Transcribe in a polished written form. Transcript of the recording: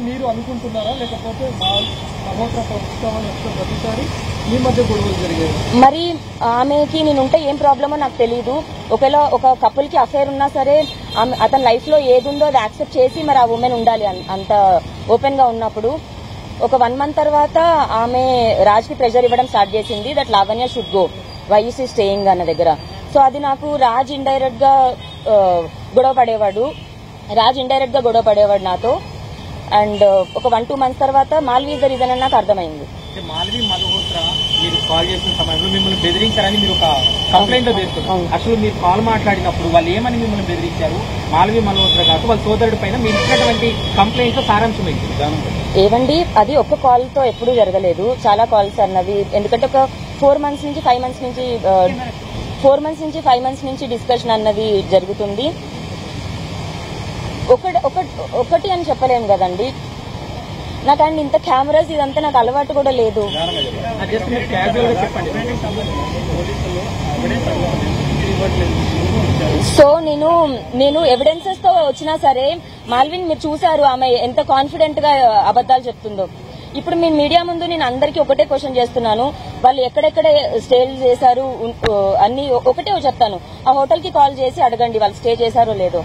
మీరు అనుకుంటున్నారా లేకపోతే సహోదర ప్రతిసారి మీ మధ్య గొడవలు జరిగాయి? మరి ఆమెకి నేనుంటే ఏం ప్రాబ్లమో నాకు తెలియదు. ఒకవేళ ఒక కపుల్ కి అఫైర్ ఉన్నా సరే అతని లైఫ్ లో ఏదుందో అది యాక్సెప్ట్ చేసి మరి ఆ ఉమెన్ ఉండాలి. అంత ఓపెన్ గా ఉన్నప్పుడు ఒక 1 month తర్వాత ఆమె రాజ్ కి ప్రెషర్ ఇవ్వడం స్టార్ట్ చేసింది. That Lavanya should go, why you see staying అన్న దగ్గర. సో అది నాకు రాజ్ ఇండైరెక్ట్ గా గొడవ పడేవాడు నాతో. అండ్ ఒక 1-2 months తర్వాత మాల్వీ ఇస్ ద రీజన్ అని నాకు అర్థమైంది. మాల్వీ మల్హోత్రా మీరు కాల్ చేసిన సమయంలో మిమ్మల్ని బెదిరించారని మీరు ఒక కంప్లైంట్ లో చేస్తున్నారు. అసలు మీరు కాల్ మాట్లాడినప్పుడు వాళ్ళు ఏమని మిమ్మల్ని బెదిరించారు? మాల్వీ మల్హోత్రా కాదు వాళ్ళ సోదరుడి పైన మీరు ఇచ్చినటువంటి కంప్లైంట్ లో సారాంశం ఏవండి, అది ఒక్క కాల్ తో ఎప్పుడూ జరగలేదు, చాలా కాల్స్ అన్నవి. ఎందుకంటే ఒక 4 months నుంచి 5 months నుంచి డిస్కషన్ అన్నది జరుగుతుంది. ఒకటి అని చెప్పలేము కదండి. నాకు అండ్ ఇంత కెమెరాస్ ఇదంతా నాకు అలవాటు కూడా లేదు. సో నేను ఎవిడెన్సెస్ తో వచ్చినా సరే, మాల్విన్ మీరు చూసారు ఆమె ఎంత కాన్ఫిడెంట్ గా అబద్దాలు చెప్తుందో. ఇప్పుడు మీ మీడియా ముందు నేను అందరికీ ఒకటే క్వశ్చన్ చేస్తున్నాను, వాళ్ళు ఎక్కడెక్కడ స్టే చేశారు అన్ని ఒకటే చెప్తాను. ఆ హోటల్ కి కాల్ చేసి అడగండి వాళ్ళు స్టే చేశారో లేదో.